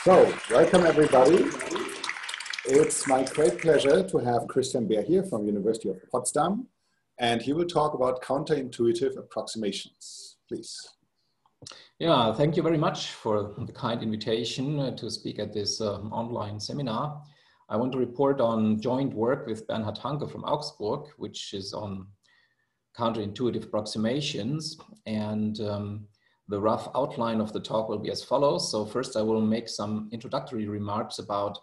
So, welcome everybody. It's my great pleasure to have Christian Beer here from University of Potsdam, and he will talk about counterintuitive approximations. Please. Yeah, thank you very much for the kind invitation to speak at this online seminar. I want to report on joint work with Bernhard Hanke from Augsburg, which is on counterintuitive approximations. And the rough outline of the talk will be as follows. So first I will make some introductory remarks about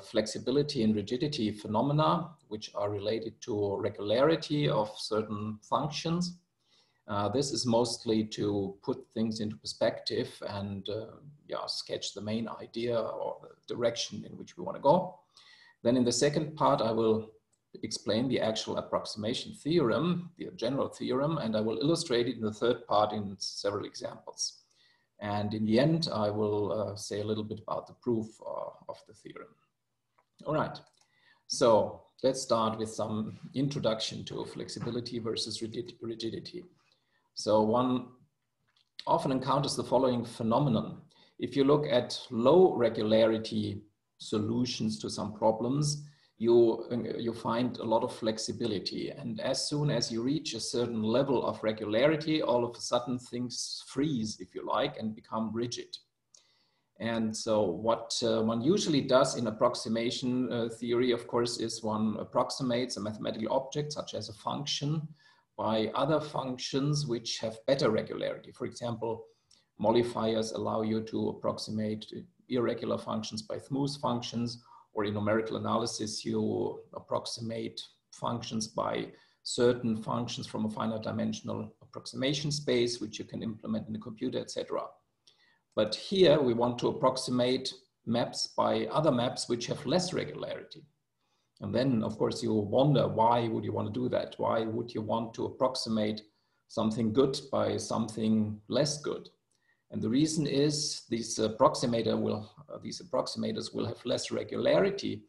flexibility and rigidity phenomena, which are related to regularity of certain functions. This is mostly to put things into perspective and sketch the main idea or the direction in which we want to go. Then in the second part, I will explain the actual approximation theorem, the general theorem, and I will illustrate it in the third part in several examples. And in the end, I will say a little bit about the proof of the theorem. All right, so let's start with some introduction to flexibility versus rigidity. So one often encounters the following phenomenon. If you look at low regularity solutions to some problems, you find a lot of flexibility. And as soon as you reach a certain level of regularity, all of a sudden things freeze, if you like, and become rigid. And so what one usually does in approximation theory, of course, is one approximates a mathematical object, such as a function, by other functions which have better regularity. For example, modifiers allow you to approximate irregular functions by smooth functions, or in numerical analysis, you approximate functions by certain functions from a finite dimensional approximation space, which you can implement in the computer, etc. But here we want to approximate maps by other maps which have less regularity. And then, of course, you wonder, why would you want to do that? Why would you want to approximate something good by something less good? And the reason is these approximators will have less regularity,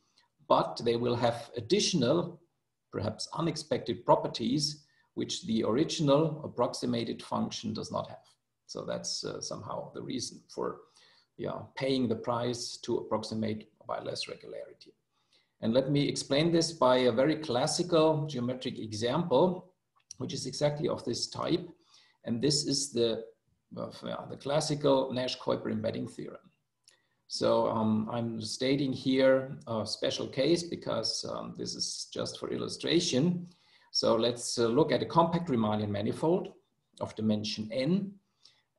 but they will have additional, perhaps unexpected properties, which the original approximated function does not have. So that's somehow the reason for paying the price to approximate by less regularity. And let me explain this by a very classical geometric example, which is exactly of this type. And this is the classical Nash-Kuiper embedding theorem. So I'm stating here a special case because this is just for illustration. So let's look at a compact Riemannian manifold of dimension n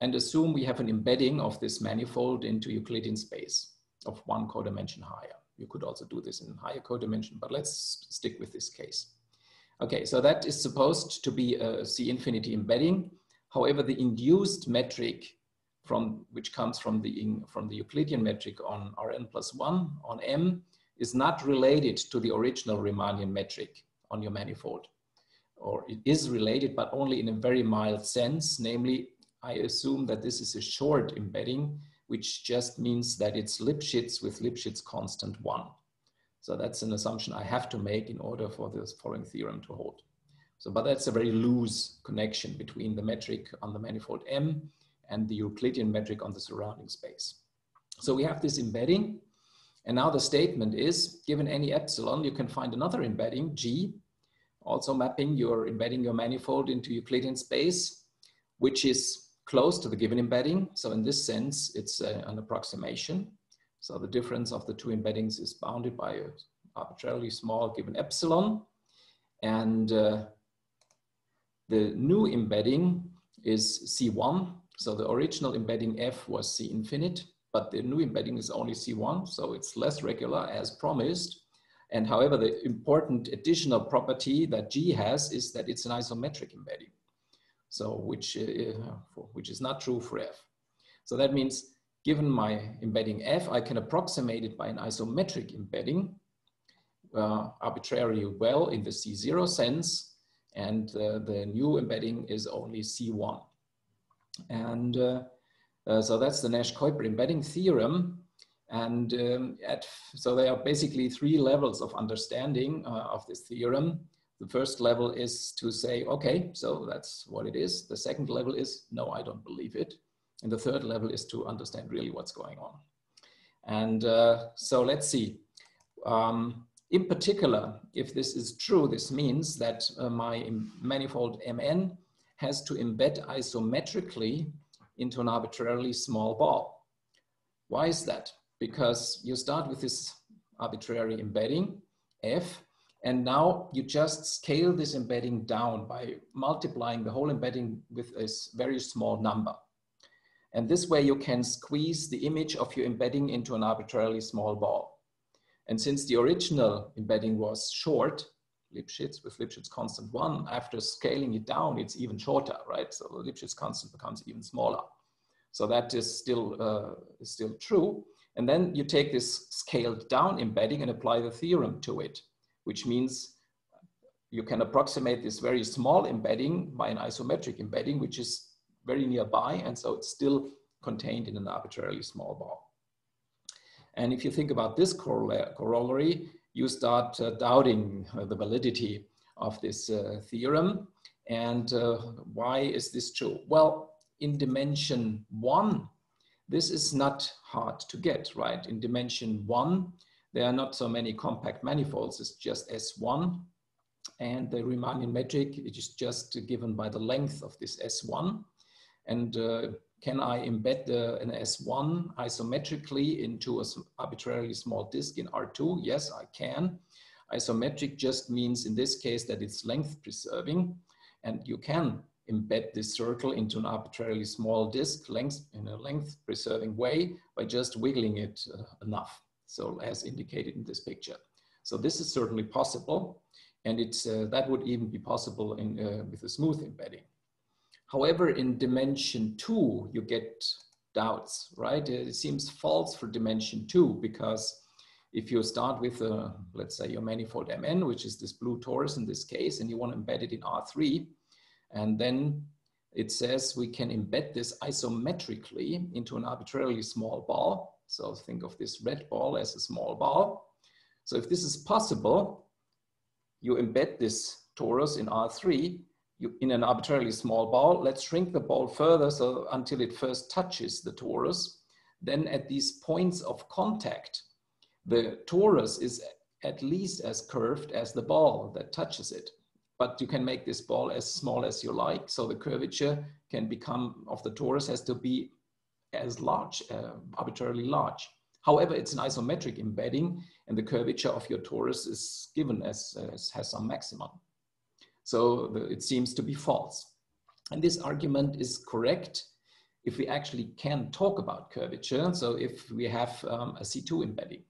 and assume we have an embedding of this manifold into Euclidean space of one codimension higher. You could also do this in higher codimension, but let's stick with this case. Okay, so that is supposed to be a C infinity embedding. However, the induced metric which comes from the Euclidean metric on Rn plus 1 on M is not related to the original Riemannian metric on your manifold. Or it is related, but only in a very mild sense. Namely, I assume that this is a short embedding, which just means that it's Lipschitz with Lipschitz constant 1. So that's an assumption I have to make in order for this following theorem to hold. So, but that's a very loose connection between the metric on the manifold M and the Euclidean metric on the surrounding space. So we have this embedding, and now the statement is, given any epsilon, you can find another embedding, G, also embedding your manifold into Euclidean space, which is close to the given embedding. So in this sense, it's an approximation. So the difference of the two embeddings is bounded by an arbitrarily small given epsilon. And the new embedding is C1. So the original embedding F was C infinite, but the new embedding is only C1. So it's less regular as promised. And however, the important additional property that G has is that it's an isometric embedding. So which is not true for F. So that means given my embedding F, I can approximate it by an isometric embedding arbitrarily well in the C0 sense, and the new embedding is only C1. And so that's the Nash-Kuiper embedding theorem. And so there are basically three levels of understanding of this theorem. The first level is to say, okay, so that's what it is. The second level is, no, I don't believe it. And the third level is to understand really what's going on. And so let's see. In particular, if this is true, this means that my manifold Mn has to embed isometrically into an arbitrarily small ball. Why is that? Because you start with this arbitrary embedding, F, and now you just scale this embedding down by multiplying the whole embedding with a very small number. And this way you can squeeze the image of your embedding into an arbitrarily small ball. And since the original embedding was short, Lipschitz with Lipschitz constant 1, after scaling it down, it's even shorter, right? So the Lipschitz constant becomes even smaller. So that is still true. And then you take this scaled down embedding and apply the theorem to it, which means you can approximate this very small embedding by an isometric embedding, which is very nearby. And so it's still contained in an arbitrarily small ball. And if you think about this corollary, you start doubting the validity of this theorem. And why is this true? Well, in dimension 1, this is not hard to get, right? In dimension 1, there are not so many compact manifolds, it's just S1. And the Riemannian metric is just given by the length of this S1. And can I embed an S1 isometrically into an arbitrarily small disk in R2? Yes, I can. Isometric just means in this case that it's length preserving, and you can embed this circle into an arbitrarily small disk in a length preserving way by just wiggling it enough. So as indicated in this picture. So this is certainly possible, and that would even be possible with a smooth embedding. However, in dimension 2, you get doubts, right? It seems false for dimension 2, because if you start with, let's say, your manifold Mn, which is this blue torus in this case, and you want to embed it in R3, and then it says we can embed this isometrically into an arbitrarily small ball. So think of this red ball as a small ball. So if this is possible, you embed this torus in R3, in an arbitrarily small ball. Let's shrink the ball further so until it first touches the torus. Then at these points of contact, the torus is at least as curved as the ball that touches it. But you can make this ball as small as you like. So the curvature can become of the torus has to be as large, arbitrarily large. However, it's an isometric embedding, and the curvature of your torus is given as has some maximum. So it seems to be false. And this argument is correct if we actually can talk about curvature. So if we have a C2 embedding.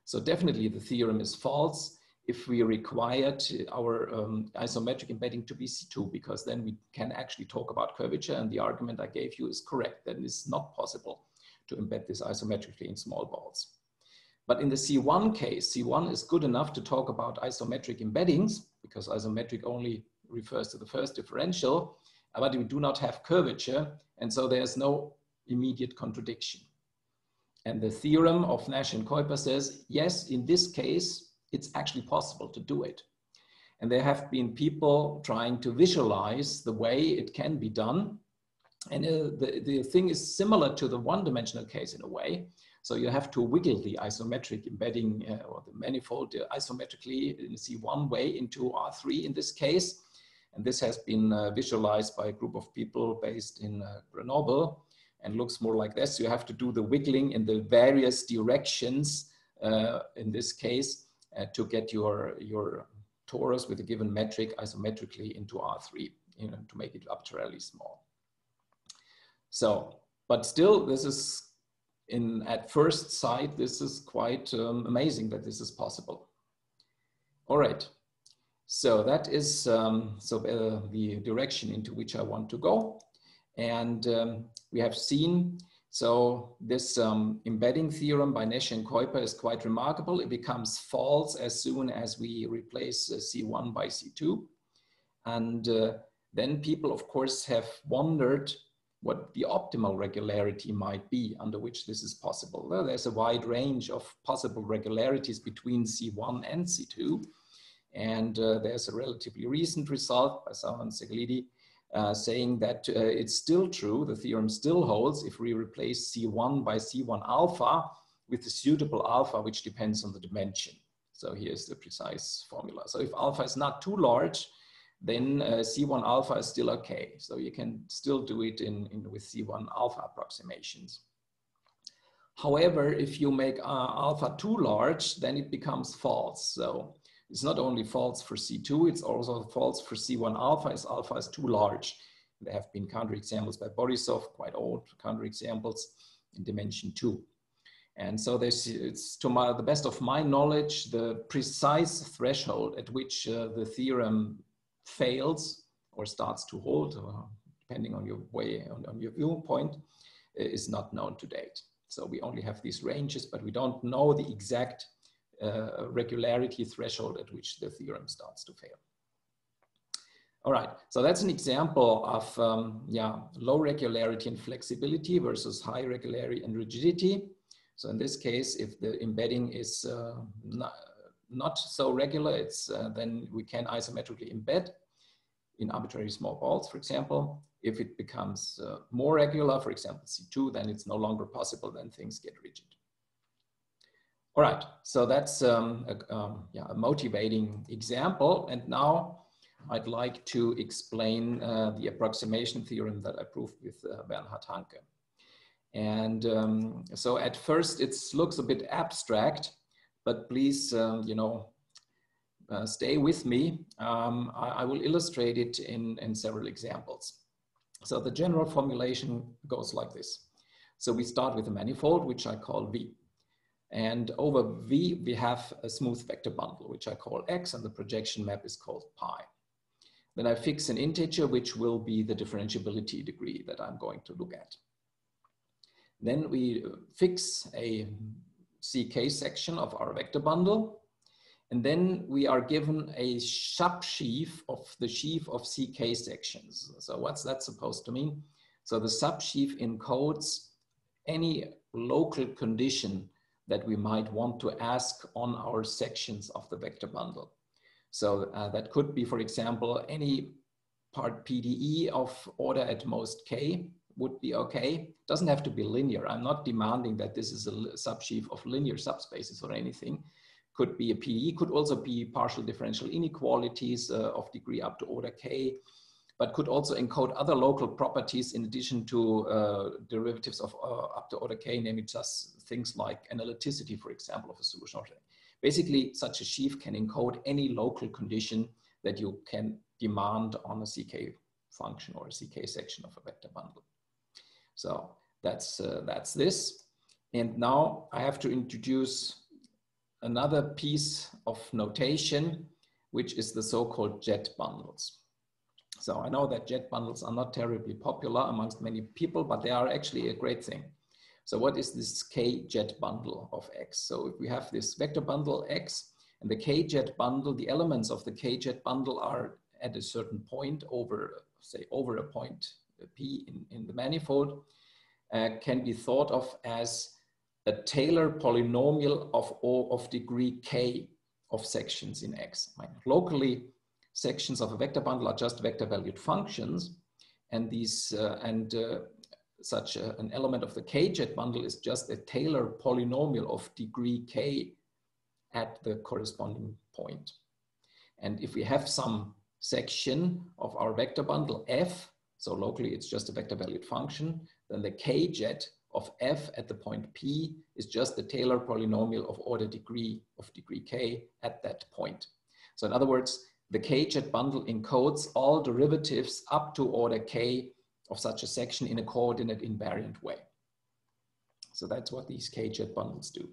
So definitely the theorem is false if we required our isometric embedding to be C2, because then we can actually talk about curvature, and the argument I gave you is correct. That it's not possible to embed this isometrically in small balls. But in the C1 case, C1 is good enough to talk about isometric embeddings, because isometric only refers to the first differential, but we do not have curvature, and so there's no immediate contradiction. And the theorem of Nash and Kuiper says, yes, in this case, it's actually possible to do it. And there have been people trying to visualize the way it can be done. And the thing is similar to the one-dimensional case in a way. So you have to wiggle the isometric embedding or the manifold isometrically in a C1 way into R3 in this case. And this has been visualized by a group of people based in Grenoble, and looks more like this. You have to do the wiggling in the various directions in this case to get your torus with a given metric isometrically into R3, to make it arbitrarily small. So, but still, this is at first sight, this is quite amazing that this is possible. All right, so that is the direction into which I want to go. And we have seen, so this embedding theorem by Nash and Kuiper is quite remarkable. It becomes false as soon as we replace C1 by C2. And then people, of course, have wondered what the optimal regularity might be under which this is possible. Well, there's a wide range of possible regularities between C1 and C2. And there's a relatively recent result by Salman Seglidi saying that it's still true, the theorem still holds if we replace C1 by C1 alpha with a suitable alpha which depends on the dimension. So here's the precise formula. So if alpha is not too large, then C1 alpha is still okay. So you can still do it with C1 alpha approximations. However, if you make alpha too large, then it becomes false. So it's not only false for C2, it's also false for C1 alpha if alpha is too large. There have been counterexamples by Borisov, quite old counterexamples in dimension 2. And so it's to the best of my knowledge, the precise threshold at which the theorem fails or starts to hold, depending on your on your viewpoint, is not known to date. So we only have these ranges, but we don't know the exact regularity threshold at which the theorem starts to fail. All right, so that's an example of low regularity and flexibility versus high regularity and rigidity. So in this case, if the embedding is not so regular, then we can isometrically embed in arbitrary small balls, for example. If it becomes more regular, for example, C2, then it's no longer possible, then things get rigid. All right, so that's a motivating example. And now I'd like to explain the approximation theorem that I proved with Bernhard Hanke. And so at first it looks a bit abstract, but please, stay with me. I will illustrate it in several examples. So the general formulation goes like this. So we start with a manifold, which I call V. And over V, we have a smooth vector bundle, which I call X, and the projection map is called pi. Then I fix an integer, which will be the differentiability degree that I'm going to look at. Then we fix a CK section of our vector bundle. And then we are given a subsheaf of the sheaf of CK sections. So what's that supposed to mean? So the subsheaf encodes any local condition that we might want to ask on our sections of the vector bundle. So that could be, for example, any part PDE of order at most K would be okay. It doesn't have to be linear. I'm not demanding that this is a subsheaf of linear subspaces or anything. Could be a PDE, could also be partial differential inequalities of degree up to order K, but could also encode other local properties in addition to derivatives of up to order K, namely just things like analyticity, for example, of a solution. Basically, such a sheaf can encode any local condition that you can demand on a CK function or a CK section of a vector bundle. So that's this. And now I have to introduce another piece of notation, which is the so-called jet bundles. So I know that jet bundles are not terribly popular amongst many people, but they are actually a great thing. So what is this K-jet bundle of X? So if we have this vector bundle X and the K-jet bundle, the elements of the K-jet bundle are at a certain point over, say, over a point P in the manifold, can be thought of as a Taylor polynomial of degree K of sections in X. Locally, sections of a vector bundle are just vector valued functions, and these such an element of the K-jet bundle is just a Taylor polynomial of degree K at the corresponding point. And if we have some section of our vector bundle F, so locally it's just a vector valued function, then the K-jet of F at the point P is just the Taylor polynomial of order degree K at that point. So in other words, the K-jet bundle encodes all derivatives up to order K of such a section in a coordinate invariant way. So that's what these K-jet bundles do.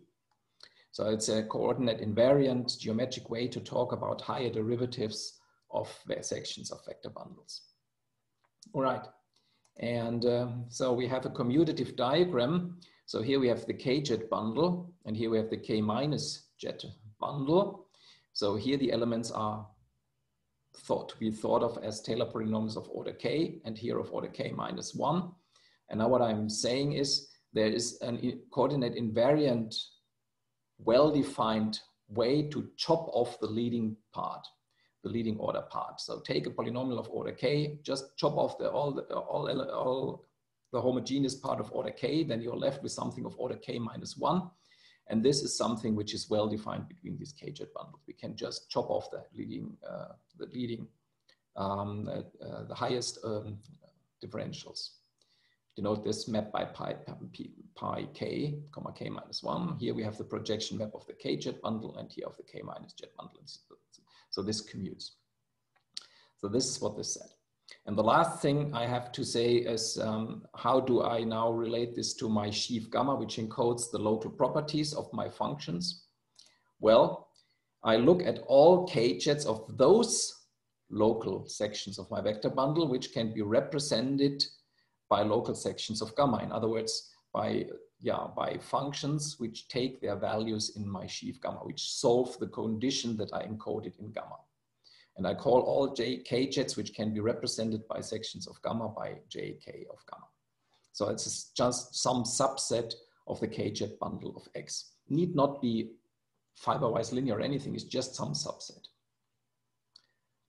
So it's a coordinate invariant geometric way to talk about higher derivatives of sections of vector bundles. All right. And so we have a commutative diagram. So here we have the K-jet bundle, and here we have the K minus jet bundle. So here the elements are thought to be thought of as Taylor polynomials of order K, and here of order K minus 1. And now what I'm saying is there is a coordinate invariant, well-defined way to chop off the leading part. the leading order part. So take a polynomial of order k, just chop off all the homogeneous part of order k, then you're left with something of order k minus 1. And this is something which is well defined between these k-jet bundles. We can just chop off the highest differentials. Denote this map by pi k, comma k minus 1. Here we have the projection map of the k-jet bundle, and here of the k minus jet bundle. So this commutes. So this is what this said. And the last thing I have to say is how do I now relate this to my sheaf gamma, which encodes the local properties of my functions? Well, I look at all k-jets of those local sections of my vector bundle, which can be represented by local sections of gamma. In other words, by functions which take their values in my sheaf gamma, which solve the condition that I encoded in gamma. And I call all k-jets which can be represented by sections of gamma by jk of gamma. So it's just some subset of the k-jet bundle of X. Need not be fiber-wise linear or anything, it's just some subset.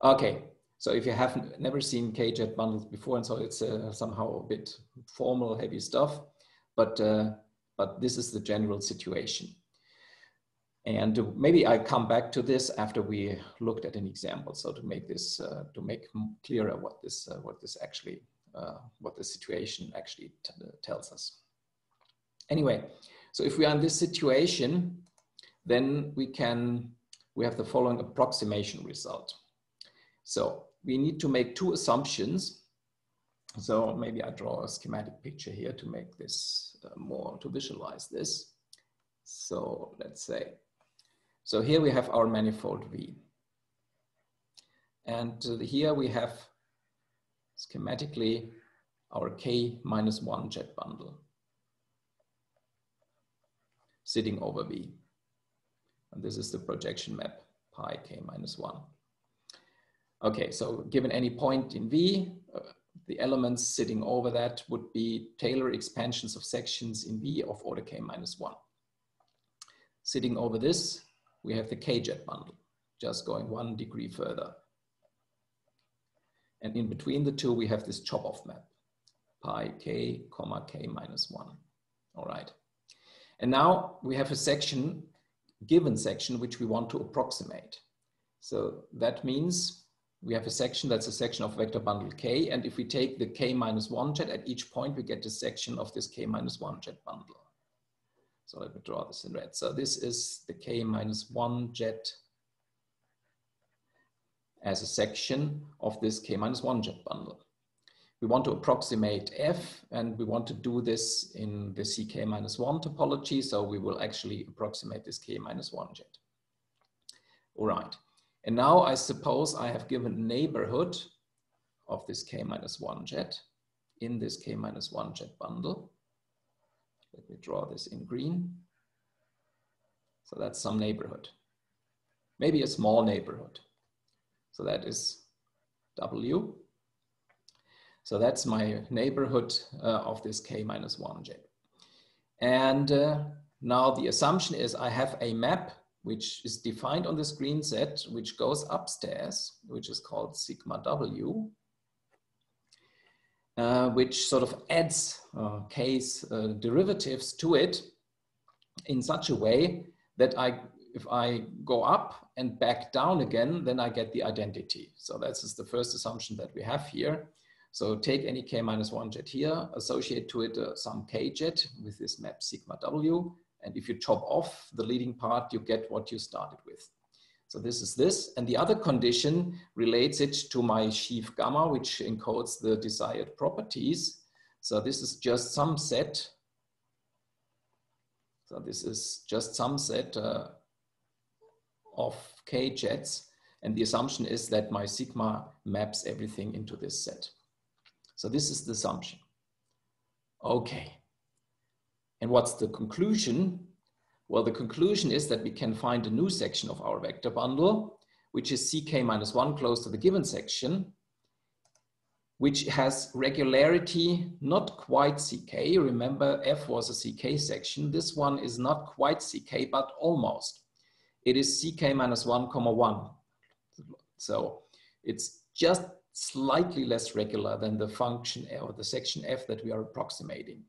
Okay, so if you have never seen k-jet bundles before, and so it's somehow a bit formal, heavy stuff, but this is the general situation. And maybe I come back to this after we looked at an example. So to make this, to make clearer what the situation actually tells us. Anyway, so if we are in this situation, then we have the following approximation result. So we need to make two assumptions. So maybe I draw a schematic picture here to make this to visualize this. So let's say, so here we have our manifold V. And here we have schematically our k minus 1 jet bundle sitting over V. And this is the projection map pi k minus 1. Okay, so given any point in V, the elements sitting over that would be Taylor expansions of sections in V of order k minus 1. Sitting over this, we have the k-jet bundle, just going 1 degree further. And in between the two, we have this chop-off map, pi k, comma k minus 1. All right. And now we have a section, given section, which we want to approximate. So that means we have a section that's a section of vector bundle k. And if we take the k minus 1 jet at each point, we get a section of this k minus 1 jet bundle. So let me draw this in red. So this is the k minus 1 jet as a section of this k minus 1 jet bundle. We want to approximate f, and we want to do this in the ck minus 1 topology. So we will actually approximate this k minus 1 jet. All right. And now I suppose I have given neighborhood of this k minus 1 jet in this k minus 1 jet bundle. Let me draw this in green. So that's some neighborhood, maybe a small neighborhood. So that is W. So that's my neighborhood of this k minus 1 jet. And now the assumption is I have a map which is defined on the screen set, which goes upstairs, which is called sigma W, which sort of adds k's derivatives to it in such a way that if I go up and back down again, then I get the identity. So that's just the first assumption that we have here. So take any k minus 1 jet here, associate to it some k jet with this map sigma W. And if you chop off the leading part, you get what you started with. So this is this. And the other condition relates it to my sheaf gamma, which encodes the desired properties. So this is just some set. So this is just some set of k jets. And the assumption is that my sigma maps everything into this set. So this is the assumption. Okay. And what's the conclusion? Well, the conclusion is that we can find a new section of our vector bundle, which is ck minus 1 close to the given section, which has regularity not quite ck. Remember, F was a ck section. This one is not quite ck, but almost. It is ck minus 1, 1. So it's just slightly less regular than the function or the section f that we are approximating.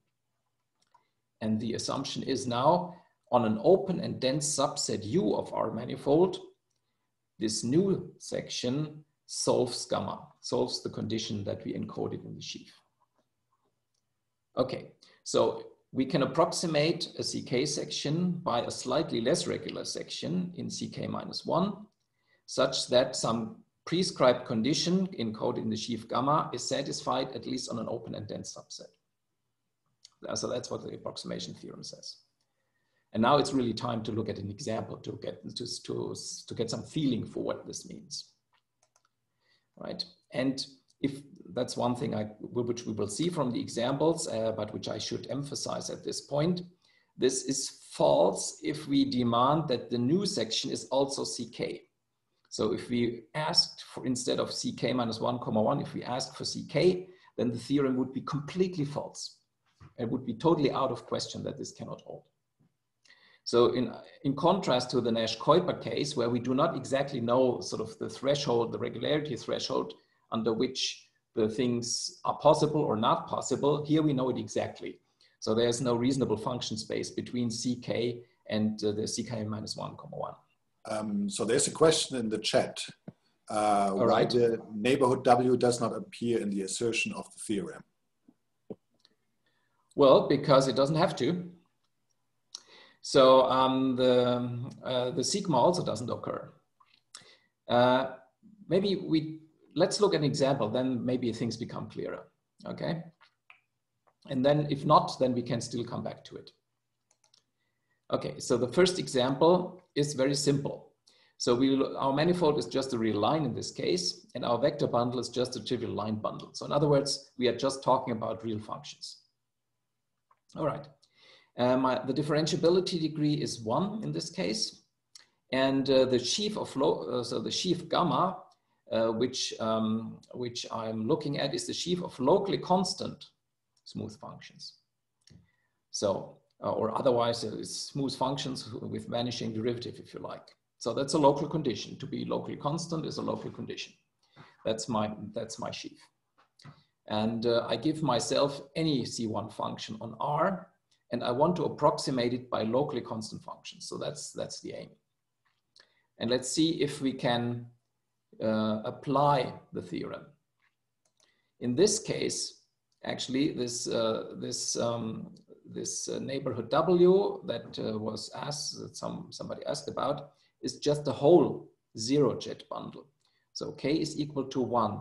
And the assumption is now on an open and dense subset U of our manifold, this new section solves gamma, solves the condition that we encoded in the sheaf. Okay, so we can approximate a CK section by a slightly less regular section in CK-1, such that some prescribed condition encoded in the sheaf gamma is satisfied at least on an open and dense subset. So that's what the approximation theorem says. And now it's really time to look at an example to get some feeling for what this means, right? And if that's one thing which we will see from the examples, but which I should emphasize at this point, this is false if we demand that the new section is also CK. So if we asked for, instead of CK-1, if we asked for CK, then the theorem would be completely false. It would be totally out of question that this cannot hold. So in contrast to the Nash-Kuiper case, where we do not exactly know sort of the threshold, the regularity threshold under which the things are possible or not possible, here we know it exactly. So there's no reasonable function space between CK and the CK-1, So there's a question in the chat. All why right. the neighborhood W does not appear in the assertion of the theorem? Well, because it doesn't have to. So the sigma also doesn't occur. Let's look at an example, then maybe things become clearer, okay? And then if not, then we can still come back to it. Okay, so the first example is very simple. So our manifold is just a real line in this case, and our vector bundle is just a trivial line bundle. So in other words, we are just talking about real functions. All right. The differentiability degree is 1 in this case, and the sheaf of so the sheaf gamma, which I'm looking at, is the sheaf of locally constant smooth functions. So, or otherwise, it's smooth functions with vanishing derivative, if you like. So that's a local condition. To be locally constant is a local condition. That's my sheaf, and I give myself any C1 function on R. And I want to approximate it by locally constant functions. So that's the aim. And let's see if we can apply the theorem. In this case, actually, this neighborhood W that was asked, that somebody asked about, is just the whole zero jet bundle. So K is equal to 1.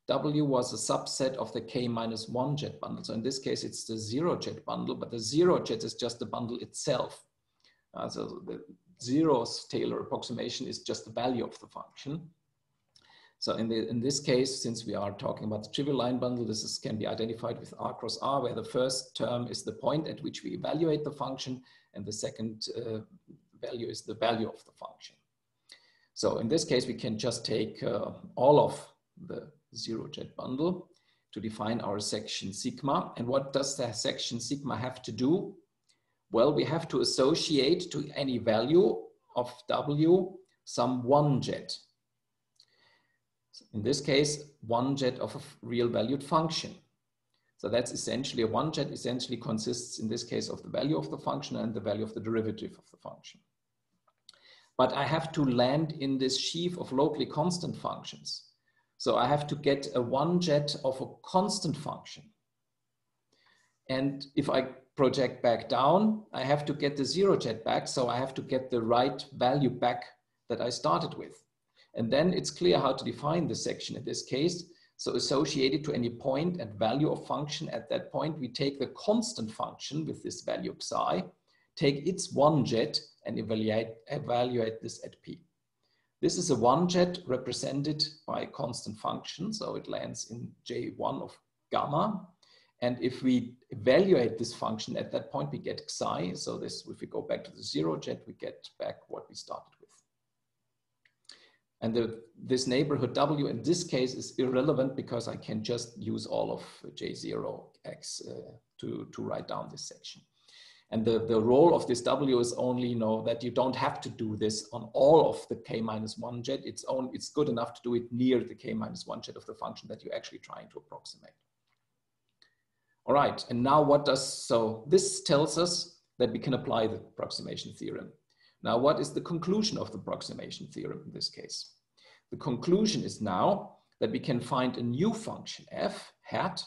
W was a subset of the K-1 jet bundle. So in this case, it's the zero jet bundle, but the zero jet is just the bundle itself. So the zeros Taylor approximation is just the value of the function. So in this case, since we are talking about the trivial line bundle, this can be identified with R cross R, where the first term is the point at which we evaluate the function, and the second value is the value of the function. So in this case, we can just take all of the zero jet bundle to define our section sigma. And what does the section sigma have to do? Well, we have to associate to any value of W some one jet. In this case, one jet of a real valued function. So that's essentially a one jet essentially consists in this case of the value of the function and the value of the derivative of the function. But I have to land in this sheaf of locally constant functions. So I have to get a one jet of a constant function. And if I project back down, I have to get the zero jet back. So I have to get the right value back that I started with. And then it's clear how to define the section in this case. So associated to any point and value of function at that point, we take the constant function with this value psi, take its one jet and evaluate this at P. This is a one jet represented by a constant function. So it lands in J1 of gamma. And if we evaluate this function at that point, we get psi. So this, if we go back to the zero jet, we get back what we started with. And this neighborhood W in this case is irrelevant because I can just use all of J0x to write down this section. And the role of this W is only, that you don't have to do this on all of the k-1 jet. It's good enough to do it near the k-1 jet of the function that you're actually trying to approximate. All right, and now so this tells us that we can apply the approximation theorem. Now, what is the conclusion of the approximation theorem in this case? The conclusion is now that we can find a new function f hat,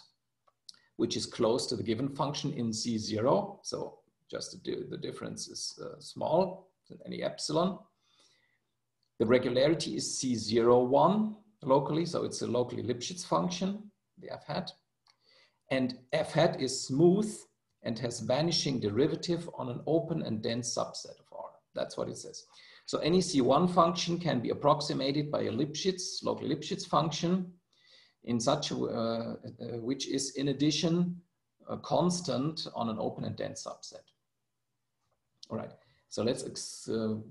which is close to the given function in C0. So just the difference is small than any epsilon. The regularity is C01 locally, so it's a locally Lipschitz function, the f hat. And f hat is smooth and has vanishing derivative on an open and dense subset of R. That's what it says. So any C1 function can be approximated by a Lipschitz, local Lipschitz function in such a, which is in addition a constant on an open and dense subset. All right, so let's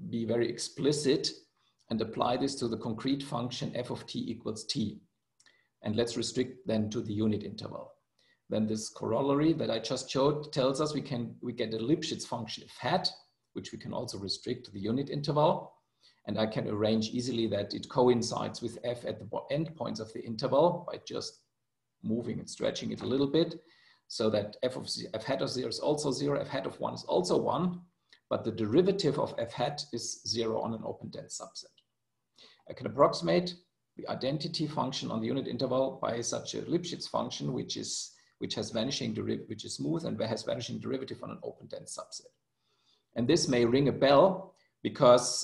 be very explicit and apply this to the concrete function f of t equals t. And let's restrict then to the unit interval. Then this corollary that I just showed tells us we get a Lipschitz function f hat, which we can also restrict to the unit interval. And I can arrange easily that it coincides with f at the end points of the interval by just moving and stretching it a little bit, so that f hat of 0 is also 0, f hat of 1 is also 1, but the derivative of f hat is 0 on an open dense subset. I can approximate the identity function on the unit interval by such a Lipschitz function, which is smooth and has vanishing derivative on an open dense subset. And this may ring a bell because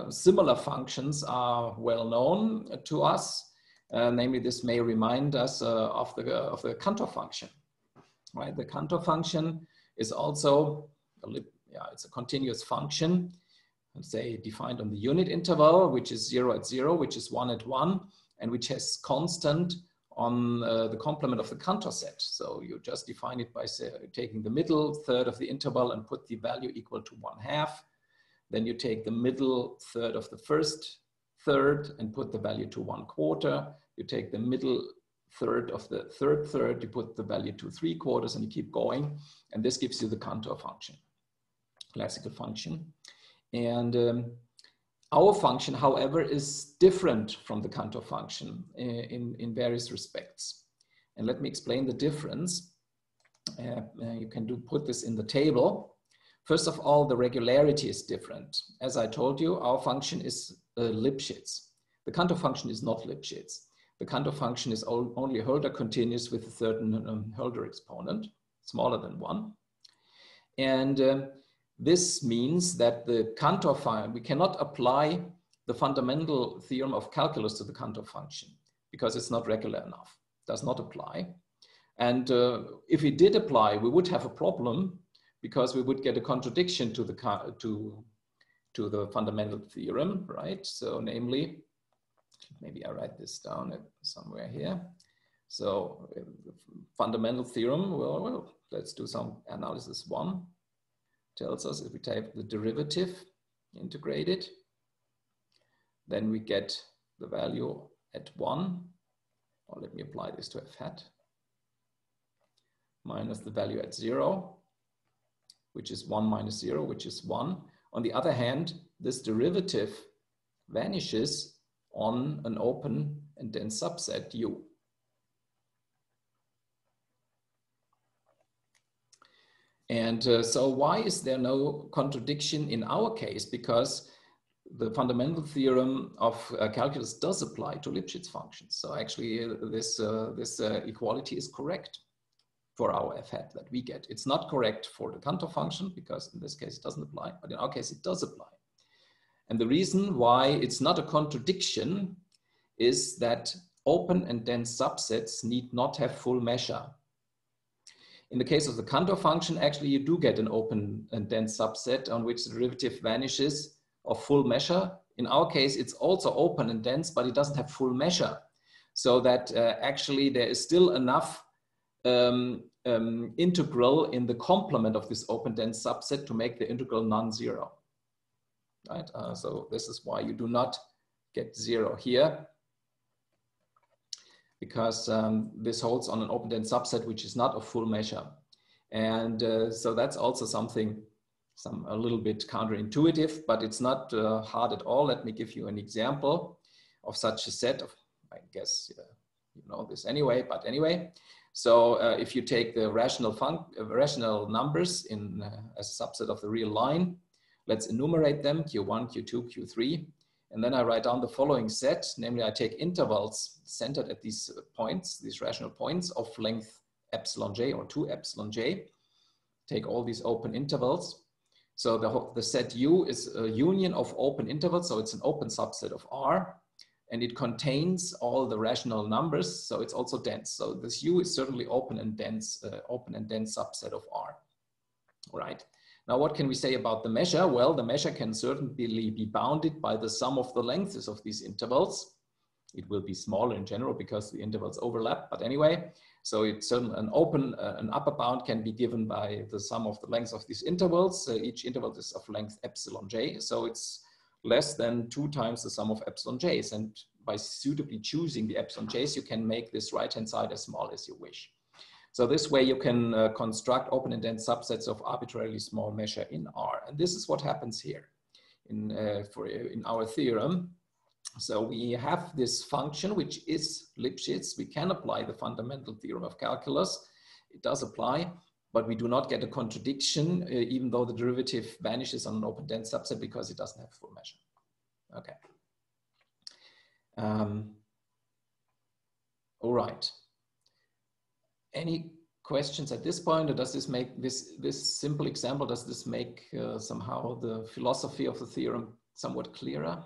similar functions are well known to us. Namely, this may remind us of the Cantor function. Right? The Cantor function is also it's a continuous function, say defined on the unit interval, which is 0 at 0, which is 1 at 1, and which has constant on the complement of the Cantor set. So you just define it by taking the middle third of the interval and put the value equal to 1/2. Then you take the middle third of the first third and put the value to 1/4. You take the middle third of the third third, you put the value to 3/4, and you keep going. And this gives you the Cantor function, classical function. And our function, however, is different from the Cantor function in various respects. And let me explain the difference. You can put this in the table. First of all, the regularity is different. As I told you, our function is Lipschitz. The Cantor function is not Lipschitz. The Cantor function is only Hölder continuous with a certain Hölder exponent, smaller than 1. And this means that the Cantor function, we cannot apply the fundamental theorem of calculus to the Cantor function because it's not regular enough, does not apply. And if it did apply, we would have a problem because we would get a contradiction to the fundamental theorem, right? So namely, maybe I write this down somewhere here. So fundamental theorem, well, let's do some analysis. 1 tells us if we take the derivative, integrate it, then we get the value at 1, or let me apply this to f hat, minus the value at 0, which is 1 minus 0, which is 1. On the other hand, this derivative vanishes on an open and dense subset U. And so why is there no contradiction in our case? Because the fundamental theorem of calculus does apply to Lipschitz functions. So actually this equality is correct for our f hat that we get. It's not correct for the Cantor function because in this case it doesn't apply, but in our case it does apply. And the reason why it's not a contradiction is that open and dense subsets need not have full measure. In the case of the Cantor function, actually you do get an open and dense subset on which the derivative vanishes of full measure. In our case, it's also open and dense, but it doesn't have full measure. So that actually there is still enough integral in the complement of this open dense subset to make the integral non-zero. Right? So this is why you do not get 0 here, because this holds on an open dense subset which is not a full measure. And so that's also something, a little bit counterintuitive, but it's not hard at all. Let me give you an example of such a set of, I guess you know this anyway, but anyway. So if you take the rational numbers in as a subset of the real line, let's enumerate them, Q1, Q2, Q3, and then I write down the following set, namely I take intervals centered at these points, these rational points of length epsilon j or 2 epsilon j, take all these open intervals. So the set U is a union of open intervals, so it's an open subset of R, and it contains all the rational numbers, so it's also dense. So this U is certainly open and dense subset of R. All right. Now, what can we say about the measure? Well, the measure can certainly be bounded by the sum of the lengths of these intervals. It will be smaller in general because the intervals overlap, but anyway, so it's certainly an upper bound can be given by the sum of the lengths of these intervals. Each interval is of length epsilon j, so it's less than 2 times the sum of epsilon j's. And by suitably choosing the epsilon j's, you can make this right-hand side as small as you wish. So this way you can construct open and dense subsets of arbitrarily small measure in R. And this is what happens here in our theorem. So we have this function, which is Lipschitz. We can apply the fundamental theorem of calculus. It does apply, but we do not get a contradiction, even though the derivative vanishes on an open dense subset because it doesn't have full measure. Okay. All right. Any questions at this point, or does this make this simple example, does this make somehow the philosophy of the theorem somewhat clearer?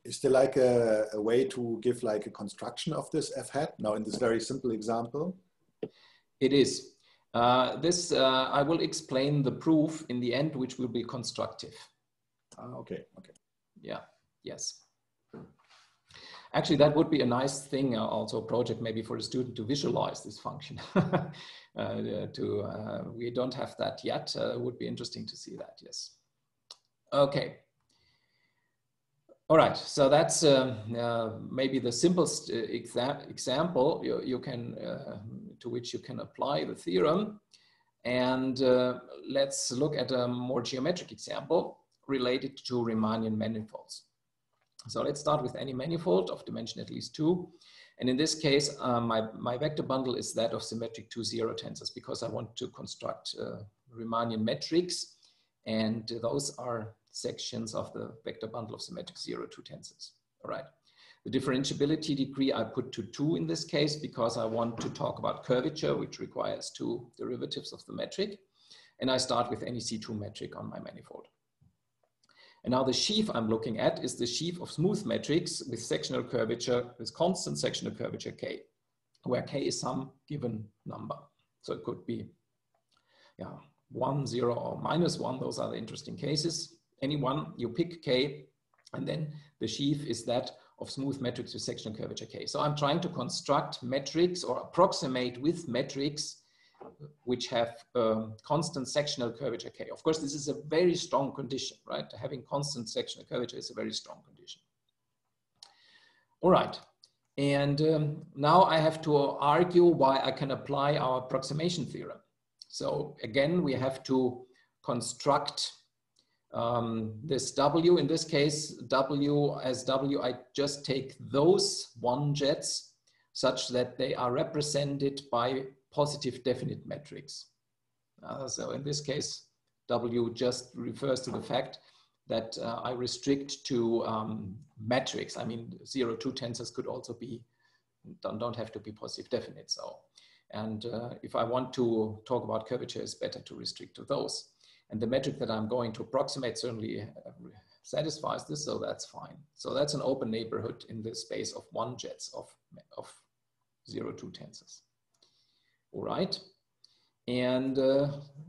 Is there like a way to give like a construction of this f hat now in this very simple example? It is. I will explain the proof in the end, which will be constructive. Okay, okay. Yeah, yes. Actually, that would be a nice thing, also a project maybe for a student to visualize this function. We don't have that yet. It would be interesting to see that, yes. Okay. All right, so that's maybe the simplest example you can, to which you can apply the theorem. And let's look at a more geometric example related to Riemannian manifolds. So let's start with any manifold of dimension at least 2. And in this case, my vector bundle is that of symmetric 2-0 tensors because I want to construct Riemannian metrics. And those are sections of the vector bundle of symmetric 0-2 tensors. All right. The differentiability degree I put to 2 in this case because I want to talk about curvature, which requires 2 derivatives of the metric. And I start with any C2 metric on my manifold. And now the sheaf I'm looking at is the sheaf of smooth metrics with sectional curvature, with constant sectional curvature K, where K is some given number. So it could be 1, 0, or -1. Those are the interesting cases. Any one, you pick K, and then the sheaf is that of smooth metrics with sectional curvature K. So I'm trying to construct metrics or approximate with metrics which have constant sectional curvature K. Of course, this is a very strong condition, right? Having constant sectional curvature is a very strong condition. All right. And now I have to argue why I can apply our approximation theorem. So again, we have to construct this W. In this case, W as W, I just take those one jets such that they are represented by positive definite metrics. So in this case, W just refers to the fact that I restrict to metrics. I mean, 0-2 tensors could also be, don't have to be positive definite. So, and if I want to talk about curvature, it's better to restrict to those. And the metric that I'm going to approximate certainly satisfies this, so that's fine. So that's an open neighborhood in the space of one jets of 0-2 tensors. All right. And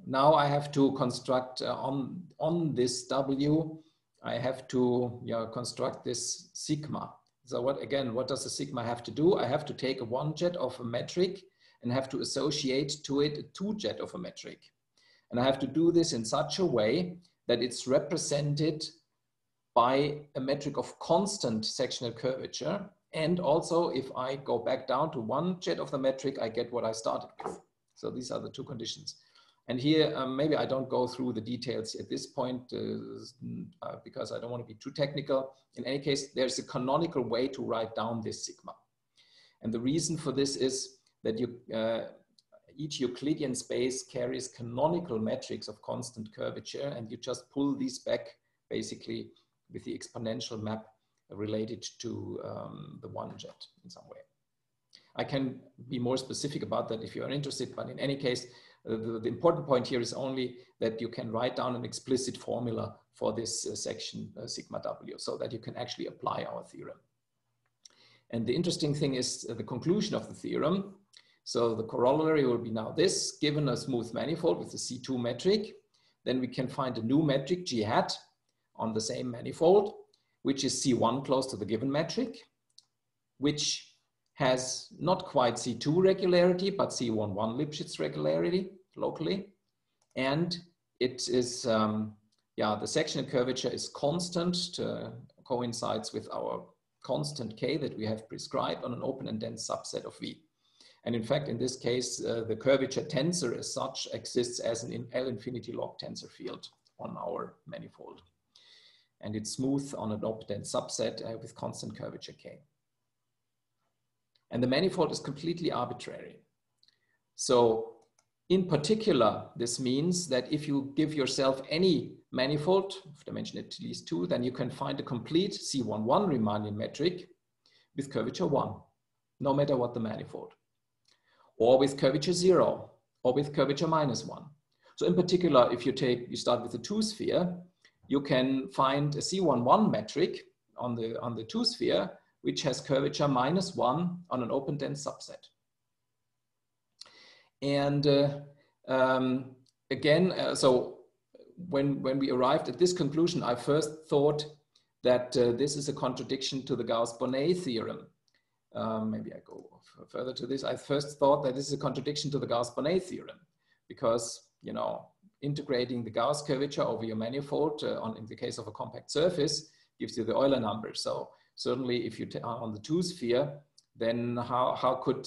now I have to construct on this W, I have to construct this sigma. So what does the sigma have to do? I have to take a one jet of a metric and have to associate to it a two jet of a metric. And I have to do this in such a way that it's represented by a metric of constant sectional curvature. And also, if I go back down to one jet of the metric, I get what I started with. So these are the two conditions. And here, maybe I don't go through the details at this point because I don't want to be too technical. In any case, there's a canonical way to write down this sigma. And the reason for this is that each Euclidean space carries canonical metrics of constant curvature, and you just pull these back basically with the exponential map related to the one jet in some way. I can be more specific about that if you are interested, but in any case, the important point here is only that you can write down an explicit formula for this section sigma w, so that you can actually apply our theorem. And the interesting thing is the conclusion of the theorem. So the corollary will be now this: given a smooth manifold with a C2 metric, then we can find a new metric G hat on the same manifold, which is C1 close to the given metric, which has not quite C2 regularity, but C11 Lipschitz regularity locally. And it is, the sectional curvature is constant, coincides with our constant K that we have prescribed on an open and dense subset of V. And in fact, in this case, the curvature tensor as such exists as an L infinity log tensor field on our manifold. And it's smooth on an open dense subset with constant curvature K. And the manifold is completely arbitrary. So in particular, this means that if you give yourself any manifold of dimension at least 2, then you can find a complete C11 Riemannian metric with curvature 1, no matter what the manifold, or with curvature 0, or with curvature -1. So in particular, if you start with a 2-sphere, you can find a C11 metric on the 2-sphere, which has curvature -1 on an open dense subset. And so when we arrived at this conclusion, I first thought that this is a contradiction to the Gauss-Bonnet theorem. Maybe I go further to this. I first thought that this is a contradiction to the Gauss-Bonnet theorem because, you know, integrating the Gauss curvature over your manifold in the case of a compact surface gives you the Euler number. So certainly if you are on the 2-sphere, then how could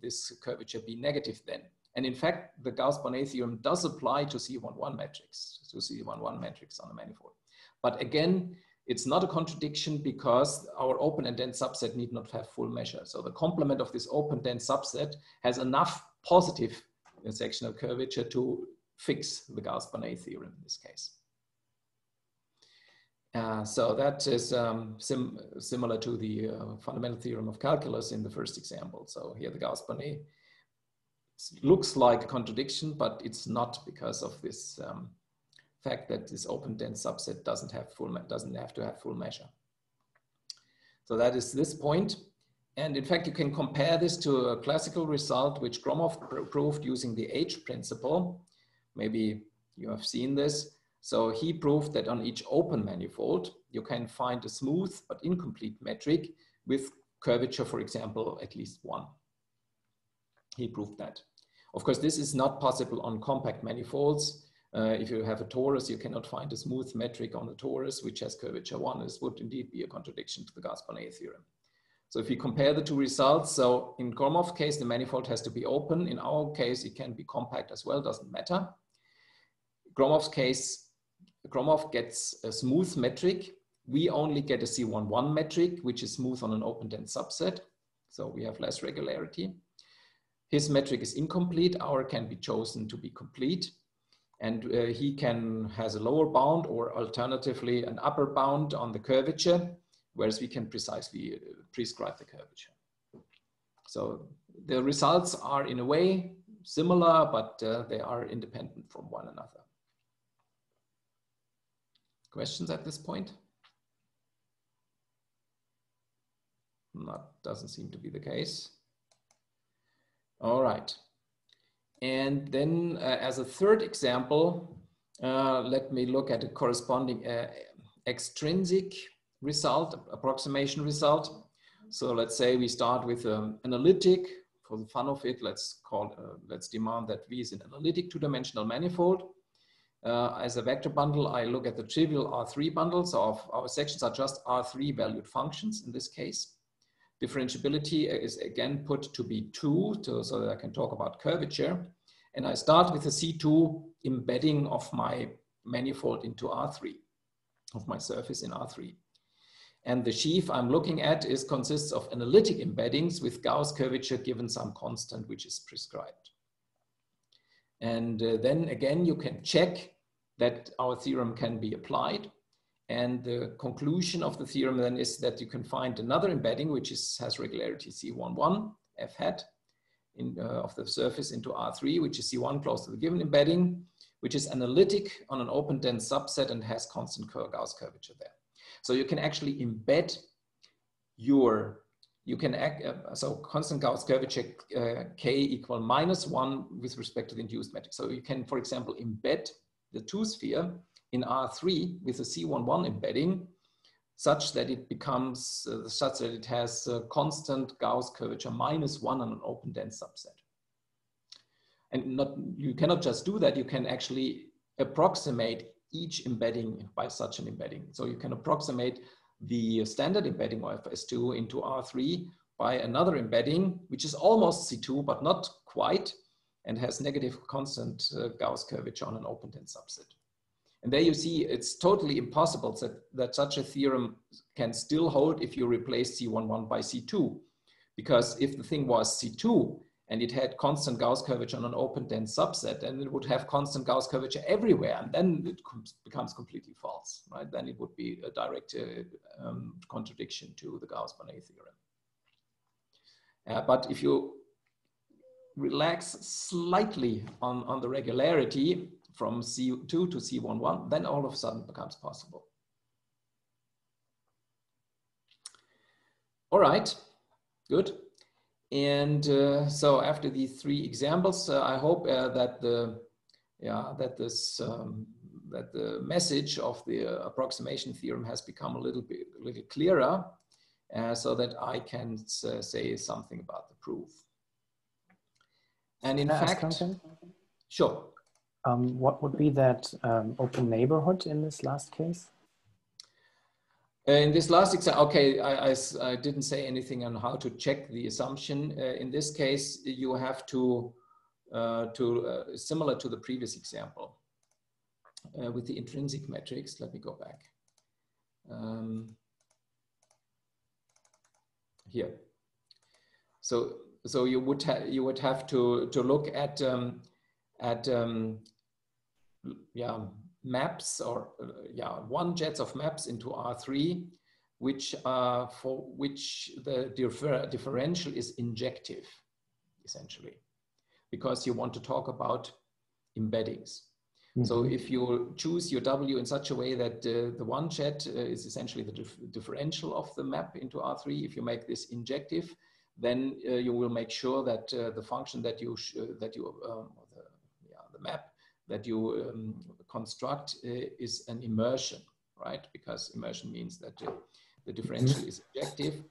this curvature be negative then? And in fact, the Gauss-Bonnet theorem does apply to C11 metrics on a manifold. But again, it's not a contradiction because our open and dense subset need not have full measure. So the complement of this open dense subset has enough positive sectional curvature to fix the Gauss-Bonnet theorem in this case. So that is similar to the fundamental theorem of calculus in the first example. So here the Gauss-Bonnet looks like a contradiction, but it's not because of this fact that this open dense subset doesn't have to have full measure. So that is this point. And in fact, you can compare this to a classical result which Gromov proved using the H principle. Maybe you have seen this. So he proved that on each open manifold, you can find a smooth but incomplete metric with curvature, for example, at least 1. He proved that. Of course, this is not possible on compact manifolds. If you have a torus, you cannot find a smooth metric on the torus, which has curvature 1. This would indeed be a contradiction to the Gauss-Bonnet theorem. So if you compare the two results, so in Gromov's case, the manifold has to be open. In our case, it can be compact as well, doesn't matter. Gromov's case, Gromov gets a smooth metric. We only get a C11 metric, which is smooth on an open dense subset. So we have less regularity. His metric is incomplete. Our can be chosen to be complete. And he has a lower bound or alternatively an upper bound on the curvature, whereas we can precisely prescribe the curvature. So the results are in a way similar, but they are independent from one another. Questions at this point? That doesn't seem to be the case. All right. And then as a third example, let me look at a corresponding extrinsic result, approximation result. So let's say we start with an analytic. For the fun of it, let's demand that V is an analytic two-dimensional manifold. As a vector bundle, I look at the trivial R3 bundle. So our sections are just R3 valued functions in this case. Differentiability is again put to be 2, so that I can talk about curvature. And I start with a C2 embedding of my manifold into R3, of my surface in R3. And the sheaf I'm looking at consists of analytic embeddings with Gauss curvature given some constant which is prescribed. And then again, you can check that our theorem can be applied. And the conclusion of the theorem then is that you can find another embedding which has regularity C11 f hat of the surface into R3, which is C1 close to the given embedding, which is analytic on an open dense subset and has constant Gauss curvature there. So you can actually embed so constant Gauss curvature k equal -1 with respect to the induced matrix. So you can, for example, embed the two-sphere in R3 with a C11 embedding such that it becomes, such that it has constant Gauss curvature -1 on an open dense subset. And you cannot just do that, you can actually approximate each embedding by such an embedding. So you can approximate the standard embedding of S2 into R3 by another embedding, which is almost C2, but not quite, and has negative constant Gauss curvature on an open dense subset. And there you see it's totally impossible that such a theorem can still hold if you replace C11 by C2. Because if the thing was C2 and it had constant Gauss curvature on an open dense subset, then it would have constant Gauss curvature everywhere, and then it becomes completely false, right? Then it would be a direct contradiction to the Gauss-Bonnet theorem. But if you relax slightly on the regularity from C2 to C11, then all of a sudden it becomes possible. All right, good. And so after these 3 examples, I hope that the message of the approximation theorem has become a little clearer, so that I can say something about the proof. And in fact, sure. What would be that open neighborhood in this last case? In this last example, okay, I didn't say anything on how to check the assumption. In this case, you have to similar to the previous example with the intrinsic matrix. Let me go back. Here. So you would have to look at maps or one jets of maps into R3, for which the differential is injective, essentially, because you want to talk about embeddings. Mm-hmm. So if you choose your W in such a way that the one jet is essentially the differential of the map into R3, if you make this injective, then you will make sure that the function that the map that you construct is an immersion, right? Because immersion means that the differential is injective.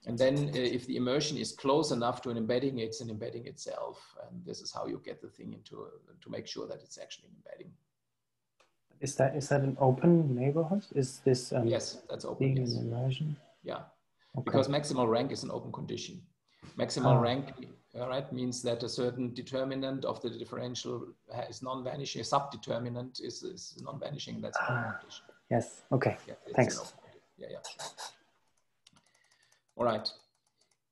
And then if the immersion is close enough to an embedding, it's an embedding itself. And this is how you get the thing into, to make sure that it's actually an embedding. Is that an open neighborhood? Is this yes, that's open. Yes. An immersion? Yeah, okay. Because maximal rank is an open condition. Maximal rank, right, means that a certain determinant of the differential is non-vanishing. A subdeterminant is non-vanishing. That's an open condition. Yes. Okay. Yeah, thanks. Yeah. All right.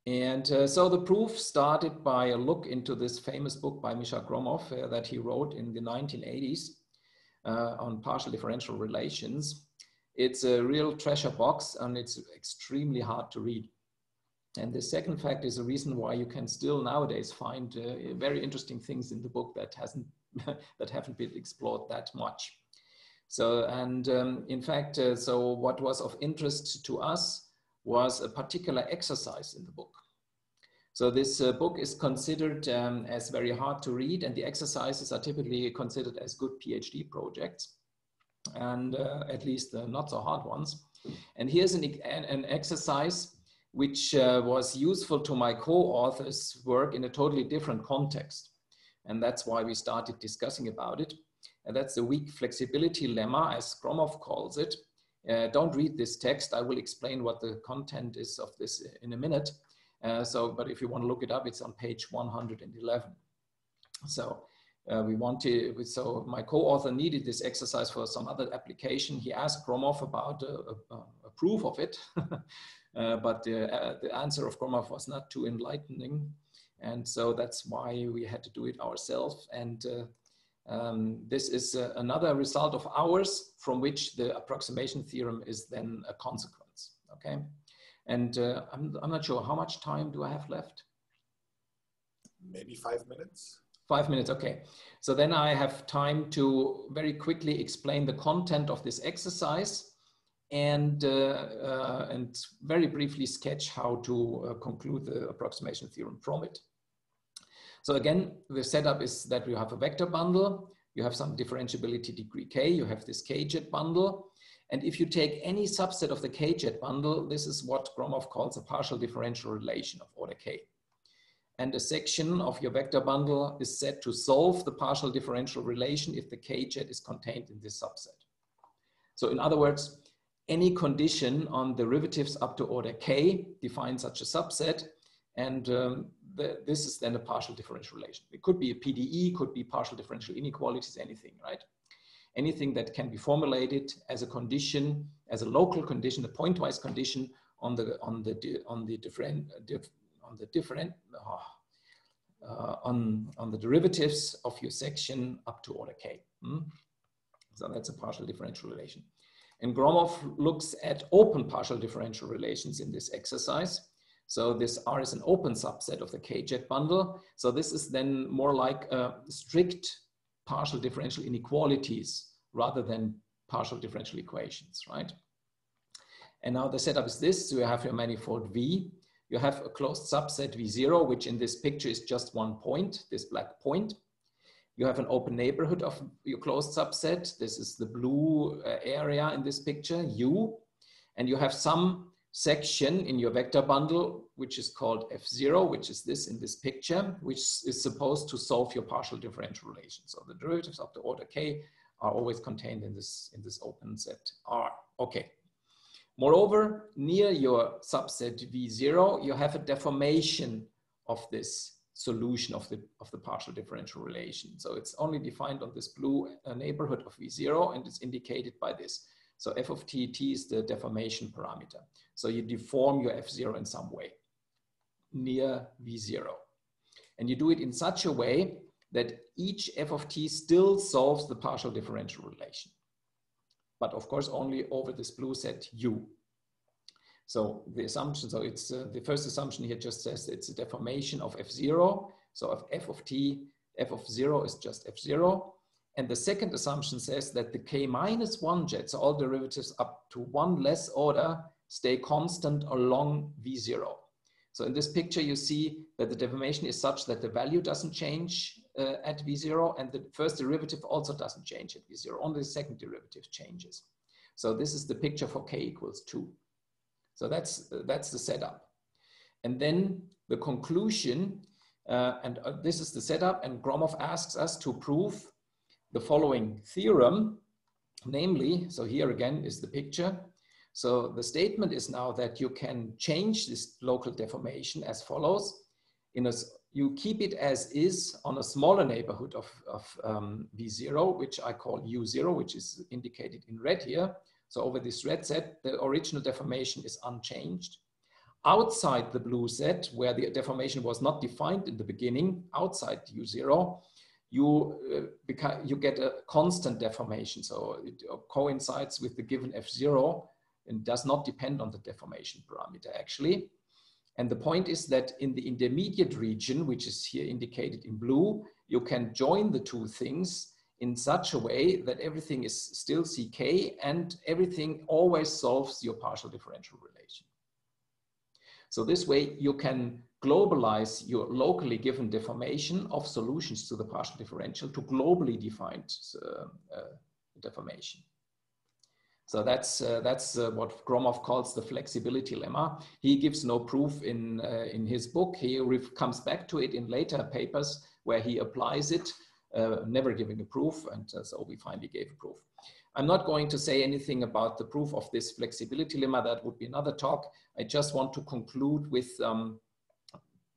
And so the proof started by a look into this famous book by Gromov that he wrote in the 1980s on partial differential relations. It's a real treasure box and it's extremely hard to read. And the second fact is a reason why you can still nowadays find very interesting things in the book that haven't been explored that much. So, and in fact, so what was of interest to us was a particular exercise in the book. So this book is considered as very hard to read, and the exercises are typically considered as good PhD projects, and at least not so hard ones. And here's an exercise which was useful to my co-authors' work in a totally different context. And that's why we started discussing about it. And that's the weak flexibility lemma, as Gromov calls it. Don't read this text. I will explain what the content is of this in a minute. But if you want to look it up, it's on page 111. So my co-author needed this exercise for some other application. He asked Gromov about a proof of it, but the answer of Gromov was not too enlightening. And so that's why we had to do it ourselves. And this is another result of ours from which the approximation theorem is then a consequence, okay? And I'm not sure, how much time do I have left? Maybe 5 minutes. 5 minutes, okay. So then I have time to very quickly explain the content of this exercise and very briefly sketch how to conclude the approximation theorem from it. So again, the setup is that you have a vector bundle, you have some differentiability degree k, you have this k-jet bundle, and if you take any subset of the k-jet bundle, this is what Gromov calls a partial differential relation of order k. And a section of your vector bundle is said to solve the partial differential relation if the k-jet is contained in this subset. So in other words, any condition on derivatives up to order k defines such a subset, and this is then a partial differential relation. It could be a PDE, could be partial differential inequalities, anything, right? Anything that can be formulated as a condition, as a local condition, a pointwise condition on the derivatives of your section up to order k. So that's a partial differential relation. And Gromov looks at open partial differential relations in this exercise. So this R is an open subset of the k-jet bundle. So this is then more like strict partial differential inequalities rather than partial differential equations, right? And now the setup is this. So you have your manifold V. You have a closed subset V0, which in this picture is just one point, this black point. You have an open neighborhood of your closed subset. This is the blue area in this picture, U. And you have some section in your vector bundle, which is called F0, which is this in this picture, which is supposed to solve your partial differential relation. So the derivatives of the order K are always contained in this open set R. Okay. Moreover, near your subset V0, you have a deformation of this solution of the partial differential relation. So it's only defined on this blue neighborhood of V0, and it's indicated by this. So f of t, t is the deformation parameter. So you deform your F0 in some way near V0. And you do it in such a way that each f of t still solves the partial differential relation. But of course, only over this blue set U. So the assumption, so it's the first assumption here just says it's a deformation of F0. So of f of t, f of 0 is just F0. And the second assumption says that the k-1 jet, so all derivatives up to one less order, stay constant along V0. So in this picture, you see that the deformation is such that the value doesn't change at V0, and the first derivative also doesn't change at V0, only the second derivative changes. So this is the picture for k equals 2. So that's the setup. And then the conclusion, this is the setup, and Gromov asks us to prove the following theorem, namely, so here again is the picture. So the statement is now that you can change this local deformation as follows. You keep it as is on a smaller neighborhood of V0, which I call U0, which is indicated in red here. So over this red set, the original deformation is unchanged. Outside the blue set, where the deformation was not defined in the beginning, outside U0, you get a constant deformation. So it coincides with the given F0 and does not depend on the deformation parameter actually. And the point is that in the intermediate region, which is here indicated in blue, you can join the two things in such a way that everything is still CK and everything always solves your partial differential relation. So this way you can globalize your locally given deformation of solutions to the partial differential to globally defined deformation. So that's what Gromov calls the flexibility lemma. He gives no proof in his book. He comes back to it in later papers where he applies it never giving a proof, and so we finally gave a proof. I'm not going to say anything about the proof of this flexibility lemma. That would be another talk. I just want to conclude with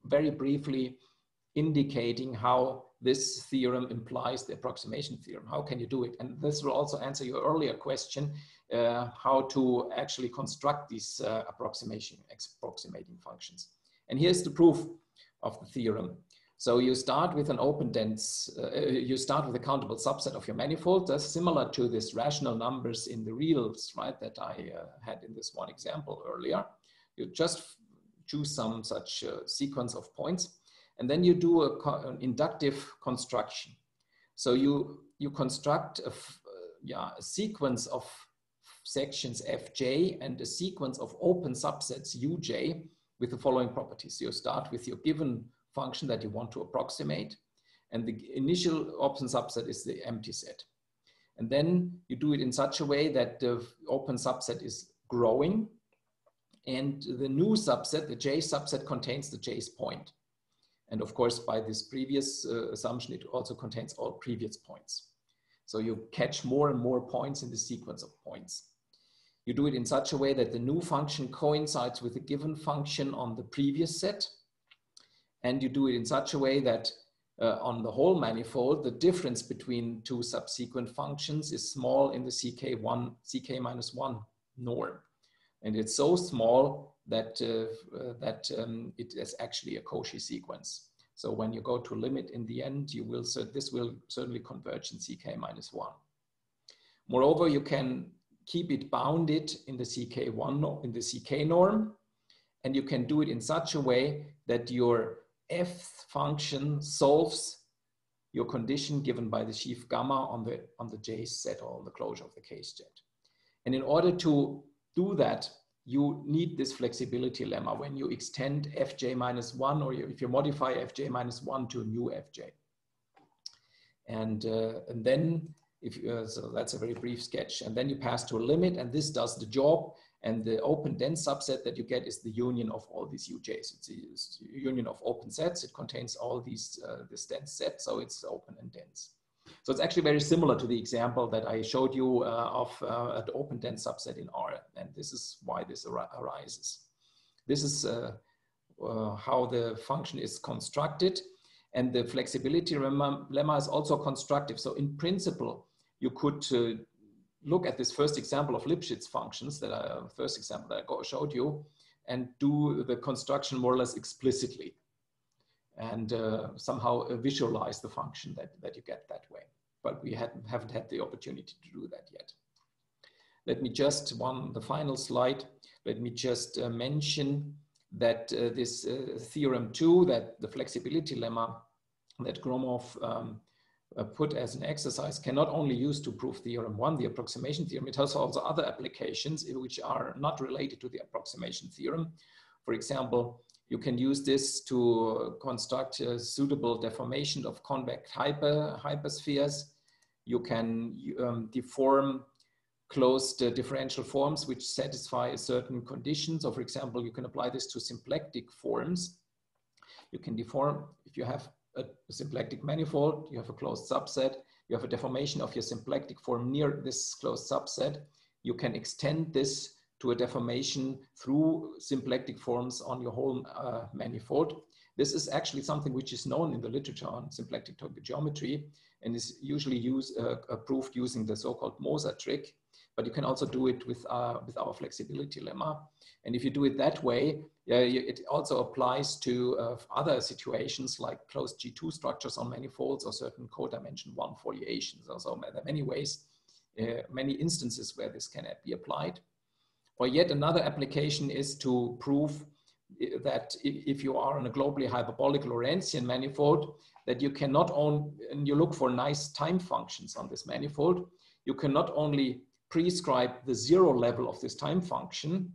very briefly indicating how this theorem implies the approximation theorem. How can you do it? And this will also answer your earlier question, how to actually construct these approximating functions. And here's the proof of the theorem. So you start with an open dense, you start with a countable subset of your manifold. That's similar to this rational numbers in the reals, right, that I had in this one example earlier. You just choose some such sequence of points, and then you do an inductive construction. So you construct a sequence of sections fj and a sequence of open subsets uj with the following properties. You start with your given function that you want to approximate, and the initial open subset is the empty set. And then you do it in such a way that the open subset is growing, and the new subset, the j subset, contains the j's point. And of course, by this previous assumption, it also contains all previous points. So you catch more and more points in the sequence of points. You do it in such a way that the new function coincides with the given function on the previous set. And you do it in such a way that on the whole manifold, the difference between two subsequent functions is small in the ck-1 norm. And it's so small that, it is actually a Cauchy sequence. So when you go to limit in the end, this will certainly converge in ck-1. Moreover, you can keep it bounded in the ck norm, and you can do it in such a way that your f function solves your condition given by the sheaf gamma on the j set, or on the closure of the case jet. And in order to do that, you need this flexibility lemma when you extend fj-1, or if you modify fj-1 to a new fj. And then, so that's a very brief sketch. And then you pass to a limit, and this does the job. And the open dense subset that you get is the union of all these UJs. It's a union of open sets. It contains all these this dense set, so it's open and dense. So it's actually very similar to the example that I showed you of the open dense subset in R. And this is why this arises. This is how the function is constructed. And the flexibility lemma is also constructive. So in principle, you could look at this first example of Lipschitz functions, first example that I showed you, and do the construction more or less explicitly, and somehow visualize the function that you get that way. But we haven't had the opportunity to do that yet. Let me just, the final slide, let me just mention that this theorem 2, that the flexibility lemma that Gromov put as an exercise, can not only use to prove theorem 1, the approximation theorem, it has also other applications which are not related to the approximation theorem. For example, you can use this to construct a suitable deformation of convex hyperspheres. You can deform closed differential forms which satisfy certain conditions. So for example, you can apply this to symplectic forms. You can deform, if you have a symplectic manifold, you have a closed subset, you have a deformation of your symplectic form near this closed subset, you can extend this to a deformation through symplectic forms on your whole manifold. This is actually something which is known in the literature on symplectic geometry and is usually proved using the so-called Moser trick, but you can also do it with our flexibility lemma. And if you do it that way, it also applies to other situations like closed G2 structures on manifolds or certain codimension 1 foliations. So there are many ways, many instances where this can be applied. Or yet another application is to prove that if you are on a globally hyperbolic Lorentzian manifold, that you cannot only, and you look for nice time functions on this manifold, you can not only prescribe the 0 level of this time function,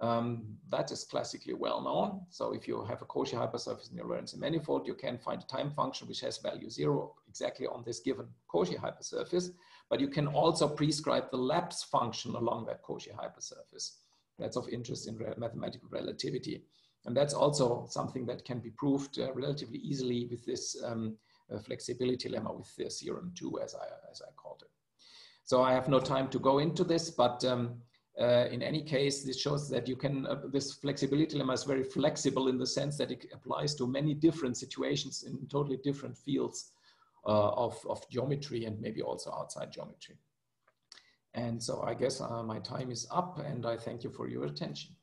that is classically well known. So if you have a Cauchy hypersurface in your Lorentzian manifold, you can find a time function which has value 0 exactly on this given Cauchy hypersurface, but you can also prescribe the lapse function along that Cauchy hypersurface. That's of interest in mathematical relativity. And that's also something that can be proved relatively easily with this flexibility lemma with the theorem 2, as I called it. So I have no time to go into this, but in any case, this shows that you can, this flexibility lemma is very flexible in the sense that it applies to many different situations in totally different fields of geometry and maybe also outside geometry. And so I guess my time is up, and I thank you for your attention.